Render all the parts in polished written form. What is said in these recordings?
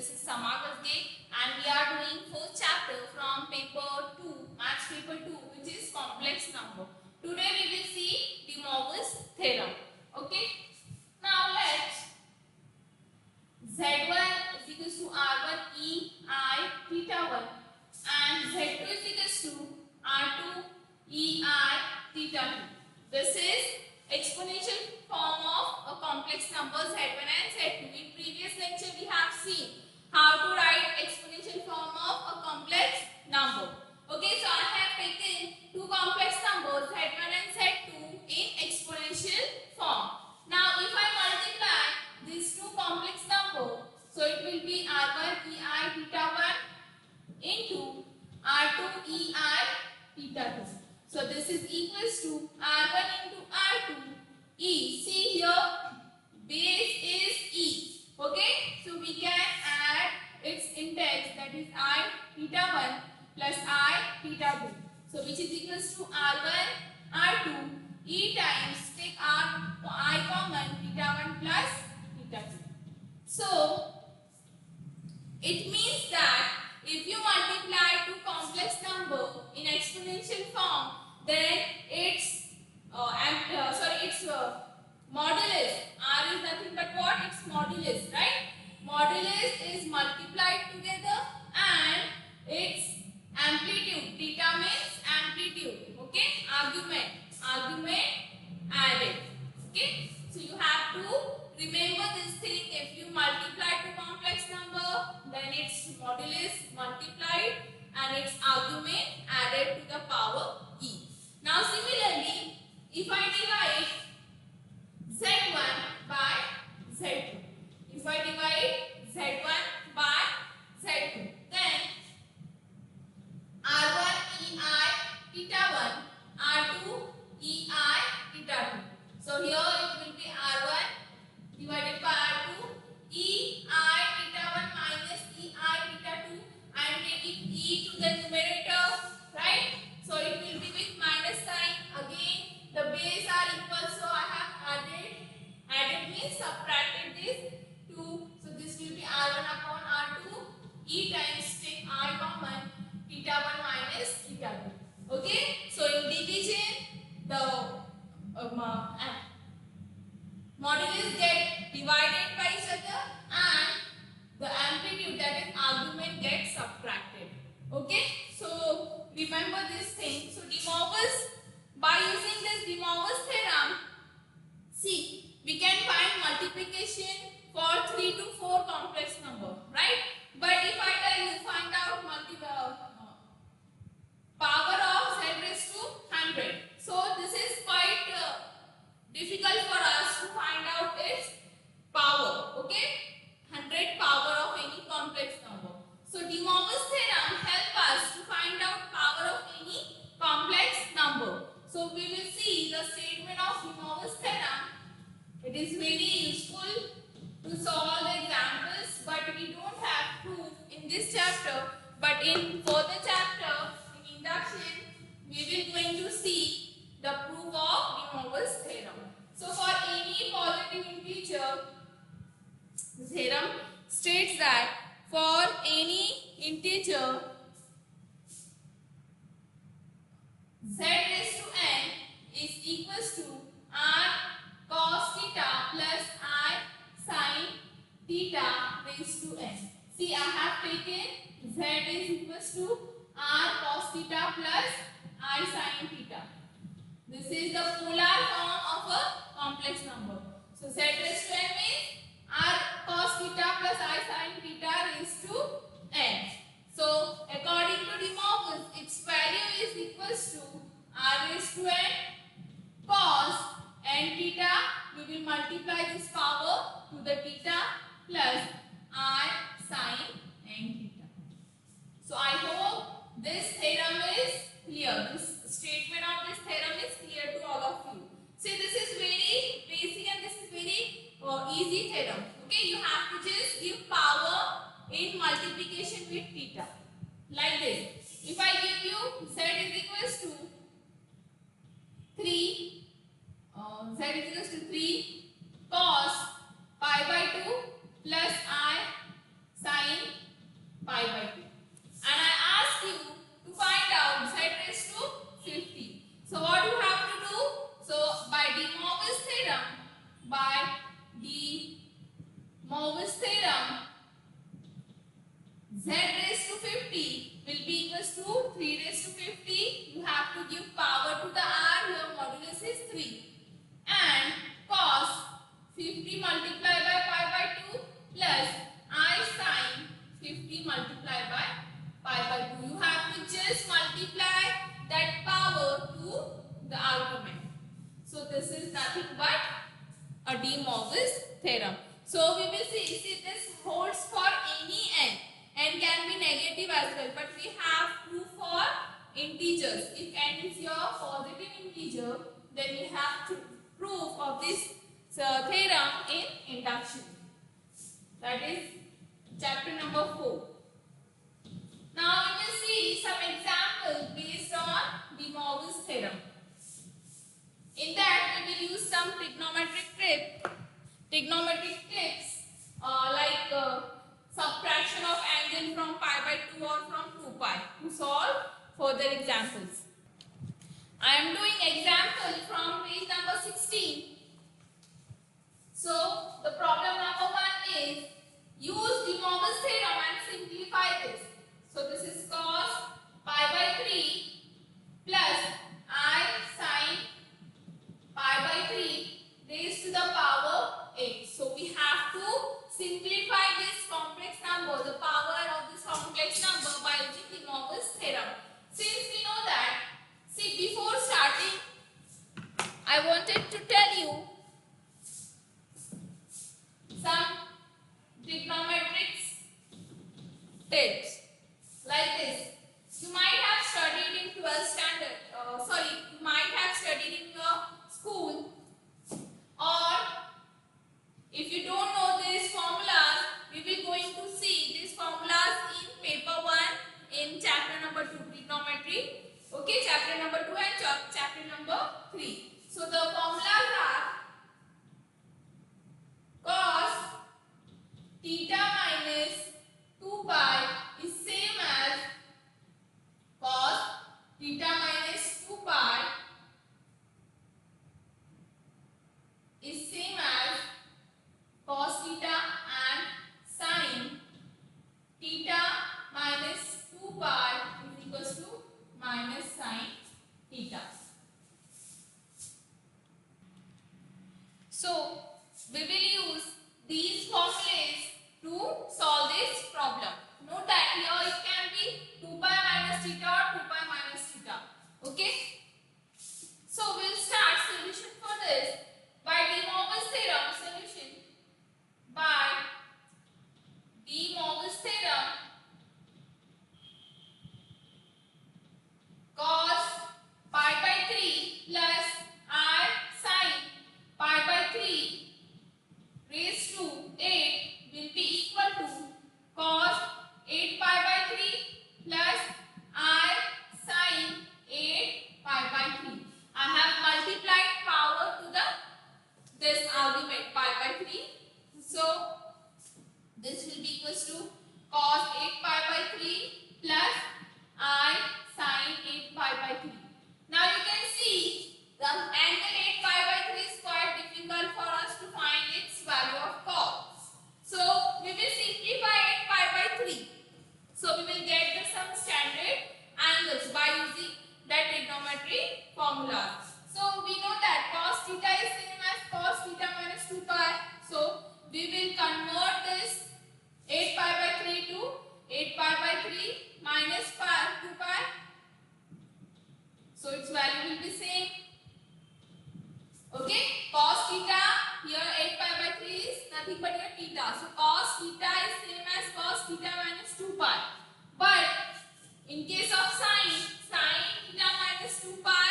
This is Sama Gasge and we are doing fourth chapter from paper 2, Maths paper 2, which is complex number. Today we will see De Moivre's theorem. Okay. Now let's Z1 is equals to R1 E I theta 1 and Z2 is equals to R2 E I theta 2. This is exponential form of a complex number Z1 and Z2. In previous lecture we have seen how to write exponential form of a complex number. Okay, so I have taken two complex numbers Z1 and Z2 in exponential form. Now if I multiply these two complex numbers, so it will be R1 EI theta 1 into R2 EI theta 2. So this is equals to R1 into R2 E. See here, base is E. Okay, so we can add its index, that is I theta 1 plus I theta 2. So which is equals to R1 R2 E times take I common theta 1 plus theta 2. So it means that if you multiply two complex number in exponential form, then its modulus, R is nothing but what? Its modulus, right? Modulus is multiplied together and its amplitude, theta means amplitude, okay? Argument added, okay? So you have to remember this thing. If you multiply two complex number, then its modulus multiplied and its argument added to the power E. Now similarly, if I divide Z1 by Z2, if I divide Z1 by Z2, then R1 EI theta 1, R2 EI theta 2. So here it will be R1 divided by R2 EI theta 1 minus EI theta 2. I am taking E to the numerator, right? So it will be with minus sign. Again the base are equal, so I have added means subtracted this 2. So this will be R1 upon R2 E times take I common theta 1 minus theta 2. Okay, so in division the modulus get divided by each other and the amplitude, that is argument, gets subtracted. Okay, so remember this thing. So De Moivre's, by using this De Moivre's theorem, see, we can find multiplication for 3 to 4 complex number, right? But if I tell you find out power of z raised to 100, so this is quite difficult for us to find out its power. Okay, 100 power of any complex number. So De Moivre's theorem help us to find out power of any complex number. So we will see the statement of De Moivre's theorem. It is very useful to solve the examples, but we don't have proof in this chapter. But in further chapter, in induction, we will going to see the proof of De Moivre's theorem. So for any positive integer, the theorem states that for any integer z raised to n is equals to r cos theta plus I sin theta raised to n. See, I have taken z is equals to r cos theta plus I sin theta. This is the polar form of a complex number. So z raised to n means r cos theta plus I sin theta raised to n. So according to De Moivre's, its value is equals to r raised to n cos n theta. We will multiply this power to the theta plus I sin n theta. So I hope this theorem is clear. This statement of this theorem is clear to all of you. See, this is very basic and this is very easy theorem. Okay, you have to just give power in multiplication with theta. Like this. If I give you z is equals to 3, z is equals to 3 cos pi by 2 plus I sin Morris theorem, z raised to 50 will be equals to 3 raised to 50. You have to give power to the r. Your modulus is 3. And cos 50 multiplied by pi by 2 plus I sin 50 multiplied by pi by 2. You have to just multiply that power to the argument. So this is nothing but a De Morgan's theorem. So we will see this holds for any n. N can be negative as well, but we have proof for integers. If n is your positive integer, then we have to proof of this theorem in induction. That is chapter number 4. Now we will see some examples based on De Morgan's theorem. In that we will use some trigonometric tips like subtraction of angle from pi by 2 or from 2 pi to solve further examples. I am doing example from page number 16. So the problem number 1 is use De Morgan's theorem and simplify this. So this is cos pi by 3 plus I sin pi by 3 raised to the power 8. So we have to simplify this complex number, the power of this complex number, by using De Morgan's theorem. Since we know that, see, before starting, I wanted to tell you some trigonometrics tips like this. You might have studied in 12th standard, you might have studied in your school, or if you don't know these formulas, we will going to see these formulas in paper 1 in chapter number 2, trigonometry. Okay, chapter number 2 and chapter number 3. So the formulas are cos theta minus 2 pi is same as cos theta minus 2 pi is same as cos theta and sin theta minus 2 pi is equals to minus sin theta. So we will use these formulas to solve this problem. Note that here it can be 2 pi minus theta or 2 pi minus theta. Okay. So we'll start solution for this by De Morgan's theorem. Solution by De Morgan's theorem. Cos pi by 3 plus I sin pi by 3 raised to 8 will be equal to cos 8 pi by 3 plus I sin 8 pi by 3. I have multiplied power to this argument pi by 3. So this will be equals to cos 8 pi by 3 plus I sin 8 pi by 3. Now you can see the angle 8 pi by 3 is quite difficult for us to find its value of cos. So we will simplify 8 pi by 3. So we will get some standard angles by using that trigonometry formula. So we know that cos theta is same as cos theta minus 2 pi. So we will convert this 8 pi by 3 to 8 pi by 3 minus 2 pi. So its value will be same. Okay, cos theta, here 8 pi by 3 is nothing but your theta. So cos theta is same as cos theta minus 2 pi. But in case of sin theta minus 2 pi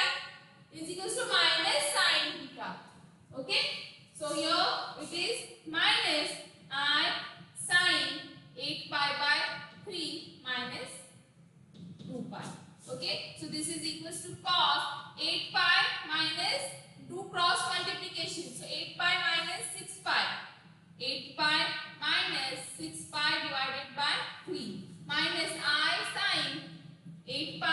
is equals to minus sin theta. Okay, so here it is minus I sin 8 pi by 3 minus 2 pi. Okay, so this is equals to cos 8 pi minus 2 cross multiplication. So 8 pi minus 6 pi. 8 pi minus 6 pi divided by 3 minus I sin 8 pi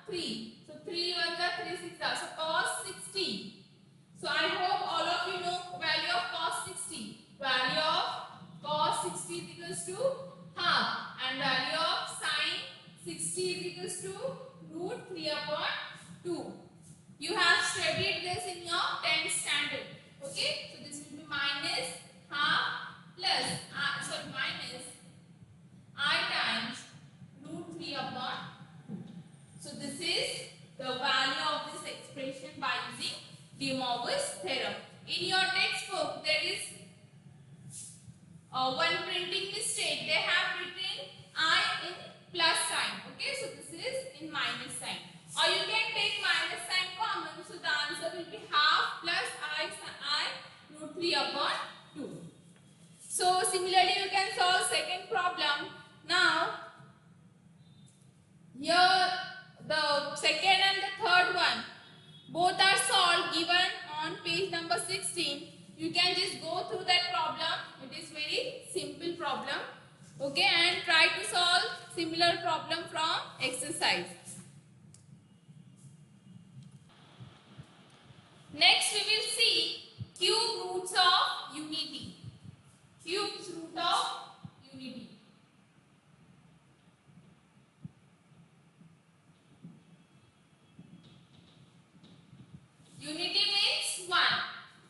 3. So 3 1 the 3 6 the. So cos 60. So I hope all of you know value of cos 60. Value of cos 60 is equals to half, and value of sin 60 is equals to root 3 upon 2. You have studied this in your 10th standard. Okay, so this will be minus half plus minus I times root 3 upon 2. So this is the value of this expression by using De Moivre's theorem. In your textbook there is one printing mistake. They have written I in plus sign. Okay, so this is in minus sign. Or you can take minus sign common. So the answer will be half plus I root 3 upon 2. So similarly you can solve second problem. Now here the second and the third one both are solved given on page number 16. You can just go through that problem. It is very simple problem. Okay, and try to solve similar problem from exercise. Next we will see cube roots of unity. Cubes root of unity. Unity means 1.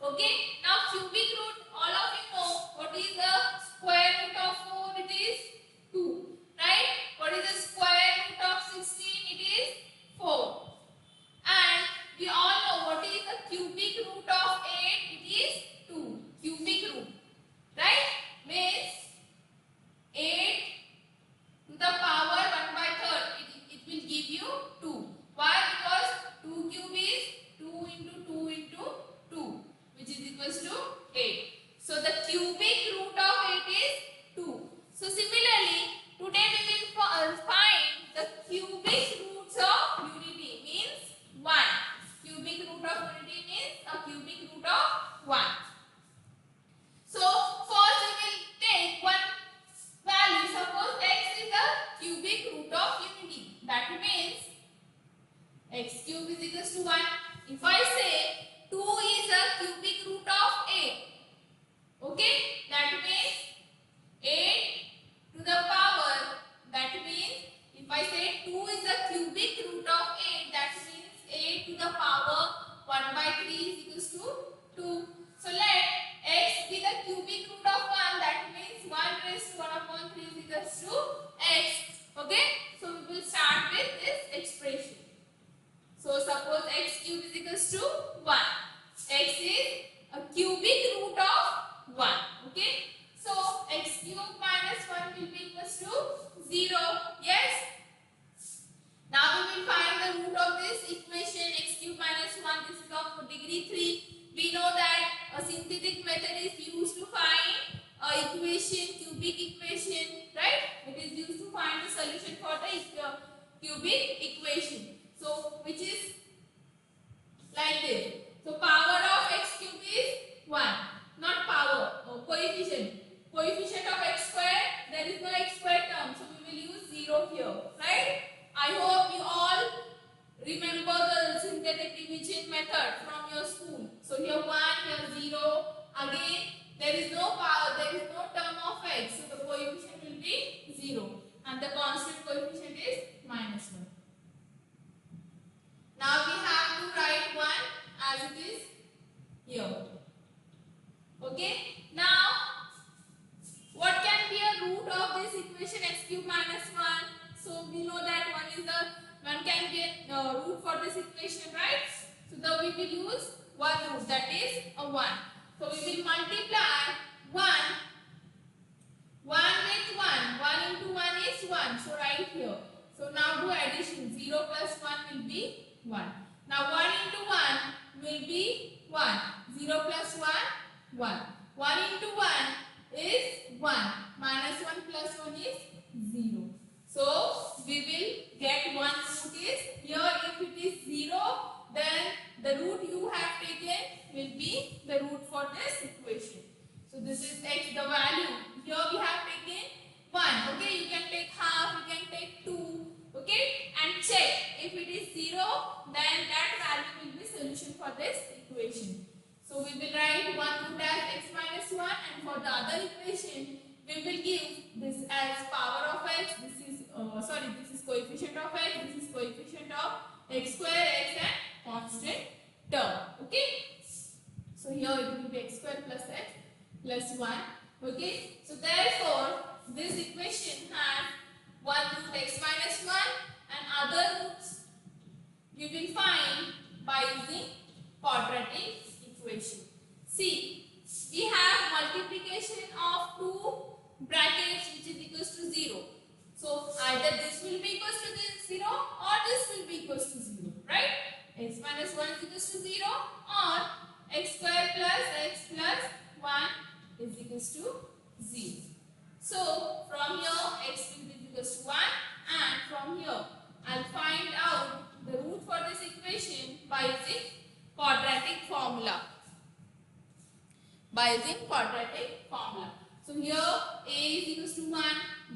Okay. Now cubic root, all of you know what is the square root of 4? It is 2. Right? What is the square root of 16? It is 4. And we all know what is the cubic root of 8? It is 2. Cubic root. Right? Means 8 to the power 1 by 3rd. It will give you 2. Why? Because 2 cube is 2 into 2 into 2, which is equals to 8. So the cubic root of 8 is 2. So similarly, today we will find the cubic roots of unity means 1. Cubic root of unity means a cubic root of 1. So first we will take one value. Suppose x is the cubic root of unity. That means x cube is equals to 1. If I say 2 is a cubic root of 8. Okay, that means 8 to the power. That means if I say 2 is the cubic root of 8, that means 8 to the power 1 by 3 is equals to 2. So let x be the cubic root of 1. That means 1 raised to 1 upon 3 is equals to x. Okay, so we will start with this expression. So suppose x cube is equals to 1. X is a cubic root of 1. Okay. So x cube minus 1 will be equals to 0. Yes. Now we will find the root of this equation x cube minus 1. This is of degree 3. We know that a synthetic method is used to find a equation, cubic equation, right? It is used to find the solution for the cubic equation. So which is like this. So power of x cube is 1. Not power, coefficient. Coefficient of x square, there is no x square term. So we will use 0 here. Right? I hope you all remember the synthetic division method from your school. So here 1, here 0. Again, there is no power, there is no term of x. So the coefficient will be 0. And the constant coefficient is minus 1. Now we have to write 1 as it is here. Okay. Now, what can be a root of this equation x cube minus 1? So we know that 1 can be a root for this equation, right? So we will use one root, that is a 1. So we will multiply 1 with 1. 1 into 1 is 1. So right here. So now do addition. 0 plus 1 will be 1. Now 1 into 1 will be 1. 0 plus 1, 1. 1 into 1 is 1. Minus 1 plus 1 is 0. So we will get one root is here. If it is 0, then the root you have taken will be the root for this equation. So this is x, the value. Here we have taken 1. Okay, you can take half, you can take 2. Okay, and check if it is then that value will be solution for this equation. So we will write 1 root as x minus 1, and for the other equation we will give this as power of x. This is this is coefficient of x, this is coefficient of x square, x and constant term. Okay, so here it will be x square plus x plus 1. Okay, so therefore this equation has 1 root x minus 1, and other roots you will find by using quadratic equation. See, we have multiplication of two brackets which is equals to 0. So either this will be equals to this 0 or this will be equals to 0, right? X minus 1 is equals to 0 or x square plus x plus 1 is equals to 0. So from here x will be equals to 1, and from here I'll find out the root for this equation by using quadratic formula. So here a is equals to 1,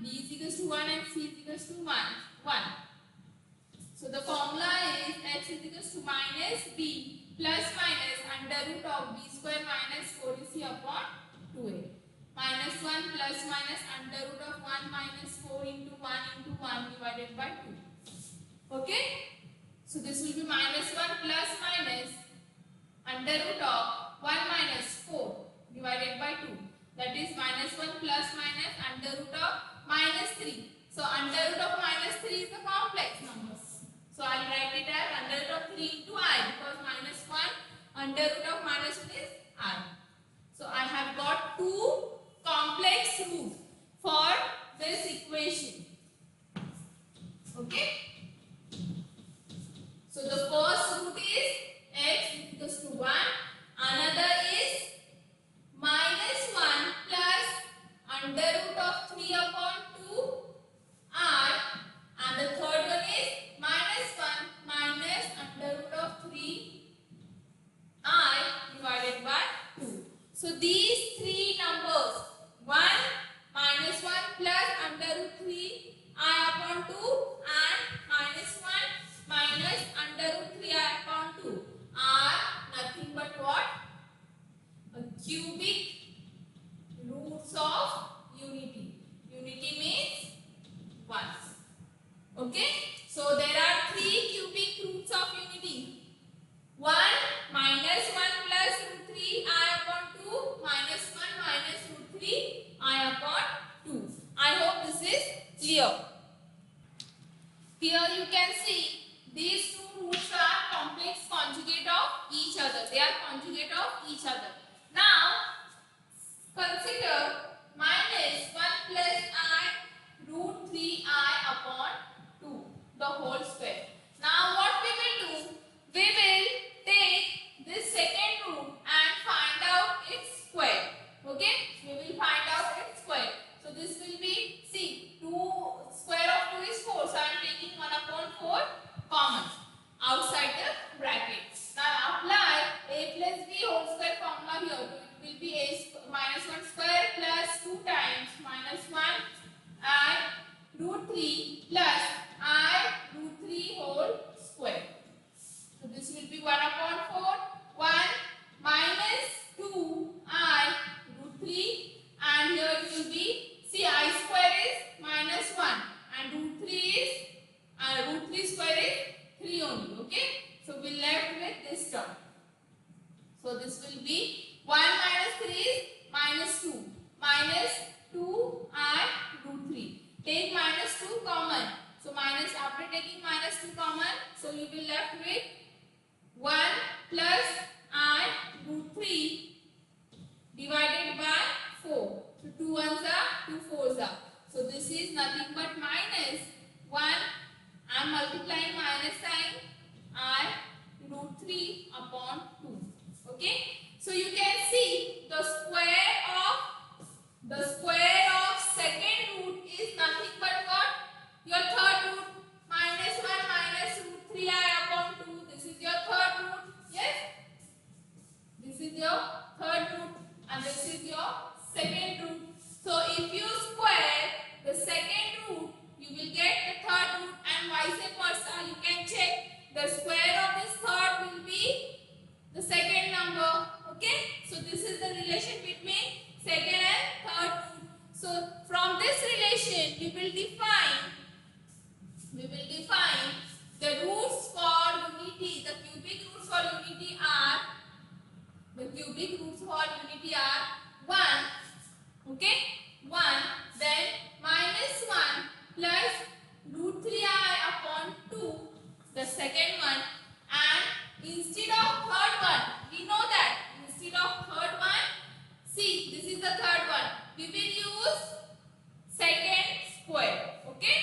b is equals to 1 and c is equals to 1. So the formula is x is equals to minus b plus minus under root of b square minus 4ac upon 2a. Minus 1 plus minus under root of 1 minus 4 into 1 divided by 2. Okay? So this will be minus 1 plus minus under root of 1 minus 4 divided by 2. That is minus 1 plus minus under root of minus 3. So under root of minus 3 is the complex numbers. So I will write it as under root of 3 into I, because minus 1 under root of minus 1 is I. So I have got two complex roots for this equation. Okay. So the first root is x is equals to 1. Another is minus 1 plus under root of 3 upon 2 I, and the third one is minus 1 minus under root of 3 I divided by 2. So these three numbers, 1 minus 1 plus under root 3 I upon 2 and minus 1 minus under root 3 I upon 2 are nothing but what? Cubic roots of unity. Unity means 1. Okay? So there are three cubic roots of unity. 1 minus 1 plus root 3 I upon 2 minus 1 minus root 3 I upon 2. I hope this is clear. Here you can see these two roots are complex conjugate of each other. They are conjugate of each other. Now consider minus 1 plus I root 3I upon 2 the whole square. Now what we will do? We will take this second root and find out its square. Okay? We will find out its square. So this will be, see, 2 square of 2 is 4. So I am taking 1 upon 4 common outside the bracket. Now apply a plus b whole square formula here. It will be a minus 1 square plus 2 times minus 1 and root 3 plus I root 3 whole square. So this will be 1 upon 4, 1 minus 2 I root 3, and here it will be, see, I square is minus 1 and root 3 is root 3 square is 3 only. Okay, so we left with this term. So this will be 1 minus 3 is minus 2 minus 2 I root 3. Take minus 2 common. So minus, after taking minus 2 common, so you will left with 1 plus I root 3 divided by 4. So 2 ones are 2 fours are. So this is nothing but minus 1. I am multiplying minus sign I root 3 upon 2. Okay. So you can see the square of second root is nothing but what? Your third root. Minus 1 minus root 3I upon 2. This is your third root. Yes? This is your third root and this is your second root. So if you square the second root, you will get the third root, and vice versa. You can check the square second one, and instead of third one, we know that instead of third one, see, this is the third one, we will use second square. Okay,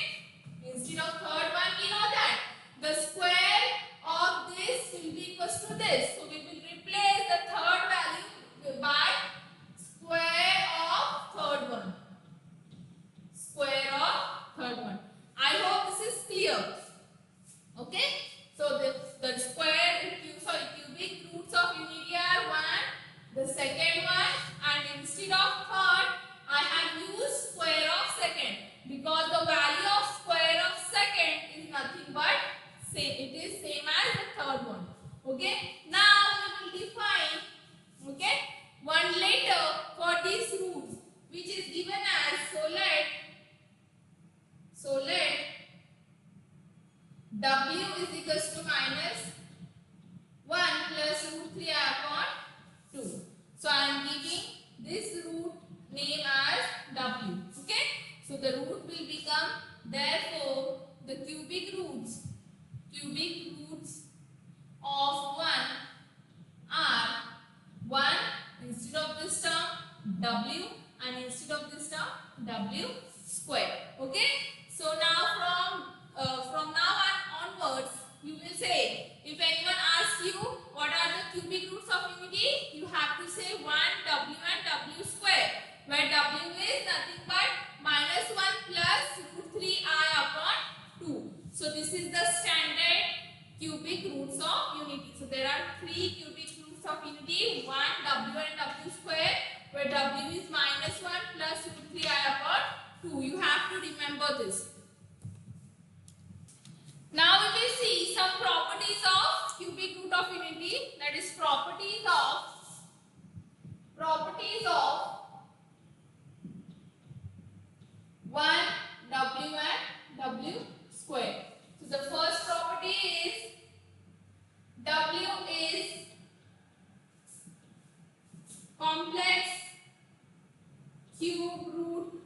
instead of third one, we know that the square of this will be equals to this, so we will replace the third value by square of third one. Square of third one. I hope this is clear. Okay, so the square, cubic roots of unity are 1, the second one, and instead of third, I have used square of second, because the value of square of second is nothing but same. It is same as the third one. Okay, now we will define, okay, one letter for these roots, which is given as, so let W is equals to minus 1 plus root 3 upon 2. So I am giving this root name as W. Okay. So the root will become, therefore, the cubic roots of 1 are 1 instead of this term W, and instead of this term W square. Okay. So now from now on onwards, you will say, if anyone asks you what are the cubic roots of unity, you have to say 1 W and W square, where W is nothing but minus 1 plus root 3I upon 2. So this is the standard cubic roots of unity. So there are 3 cubic roots of unity, 1 W and W square, where W is minus 1 plus root 3I upon 2. You have to remember this. Now we will see some properties of cubic root of unity, that is properties of 1 W and W square. So the first property is W is complex cube root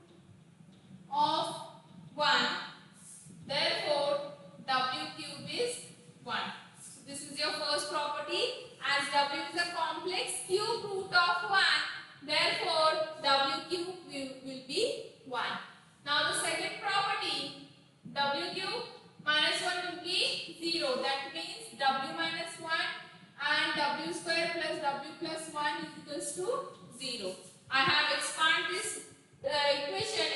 of 1. Therefore, W cube is 1. So this is your first property. As W is a complex cube root of 1, therefore W cube will be 1. Now the second property, W cube minus 1 will be 0. That means W minus 1 and W square plus W plus 1 is equals to 0. I have expanded this equation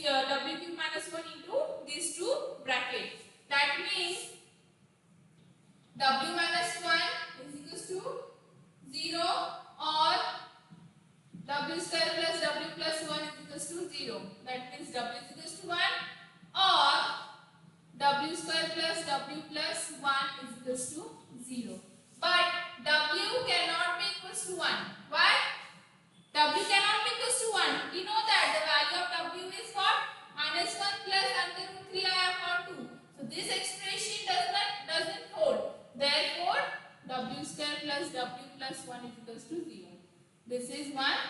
W cube minus 1 into these two brackets. That means W minus 1 is equals to 0, or W square plus W plus 1 is equals to 0. That means W is equals to 1, or W square plus W plus 1 is equals to 0. But W cannot be equals to 1. Why? W cannot be equals to 1. We know that the value of W is what? Minus 1 plus under root 3I upon 2. So this expression doesn't hold. Therefore, W square plus W plus 1 is equals to 0. This is one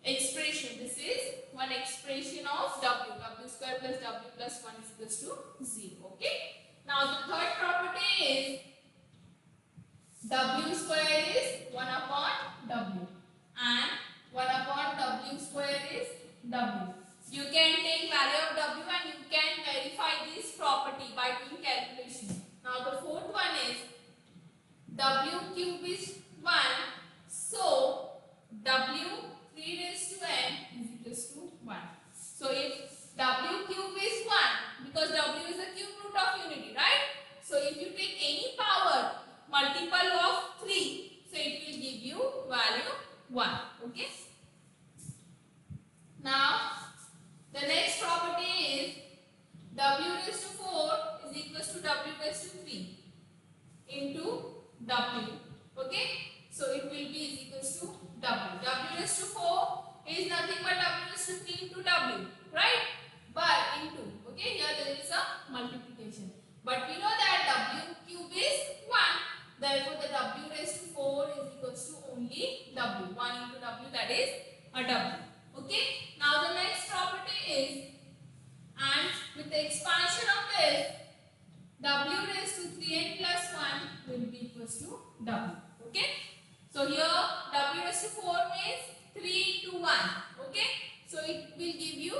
expression. This is one expression of W. W square plus W plus 1 is equals to 0. Okay. Now the third property is W square is 1 upon W, and 1 upon W square is W. You can take value of W and you can verify this property by doing calculation. Now the fourth one is W cube is 1, so W 3 raised to n is equals to 1. So if W cube is 1, because W is a cube root of unity, right? So if you take any power multiple of 3, so it will give you value 1. Okay. Now the next property is W raised to 4 is equals to W raised to 3 into W. Okay. So it will be equals to W. W raised to 4 is nothing but W raised to 3 into W, right? But into, okay, here there is a multiplication. But we know that W cube is 1. Therefore, the W raised to 4 is equals to only W. 1 into W, that is a W. Okay. Now the next property is, and with the expansion of this, W raised 3n plus 1 will be equals to w. Okay. So here w raised to 4 means 3 into 1. Okay. So it will give you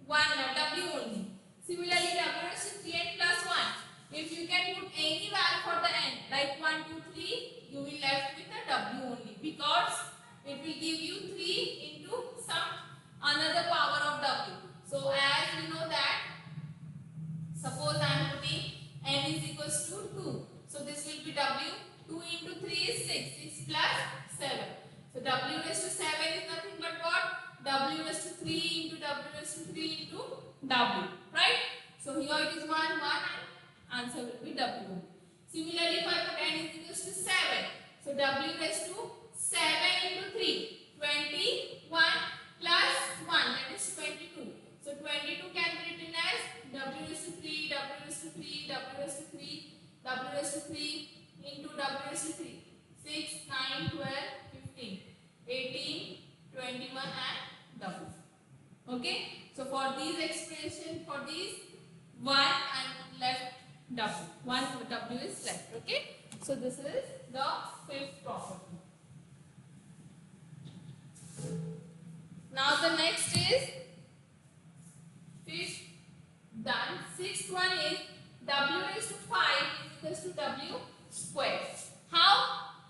1 w only. Similarly, w raised to 3n plus 1. If you can put any value for the n, like 1, 2, 3, you will left with a w only, because it will give you 3 into some another power of w. So as we know that, suppose I am putting n is equals to 2. So this will be w. 2 into 3 is 6. 6 plus 7. So w raised to 7 is nothing but what? W raised to 3 into w raised to 3 into w. Right? So here it is 1, 1 and answer will be w. Similarly, if I put n is equals to 7. So w raised to 7 into 3. 21 plus 1, that is 22. So 22 can be written as w raised to 3, w raised to 3, w raised to 3, w raised to 3 into w raised to 3. 6, 9, 12, 15, 18, 21 and w. Okay. So for these expression, for these 1 and left w. 1 w is left. Okay. So this is the fifth property. Now the next is fifth done. Sixth one is w raised to 5 is equals to w square. How?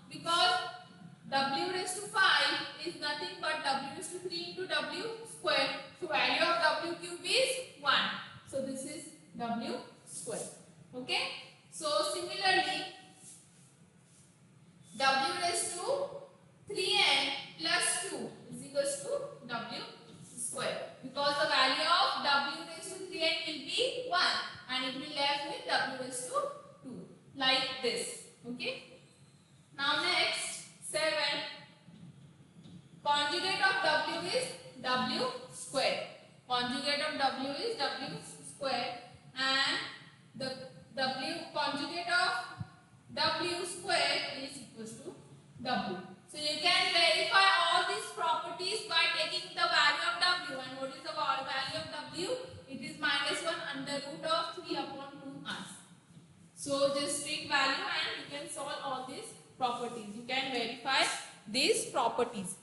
Because w raised to 5 is nothing but w raised to 3 into w square. So value of w cube is 1. So this is w square. Okay. So similarly, w raised to 3n plus 2 is equals to w square, because the value of w raised to 3n will be 1 and it will left with w raised to 2, like this. Okay. Now next, 7. Conjugate of w is w square. Conjugate of w is w square, and the w conjugate of w square is equals to w. So you can verify all these properties by taking the value of w. And what is the value of w? It is minus 1 under root of 3 upon 2r. So just take value and you can solve all these properties. You can verify these properties.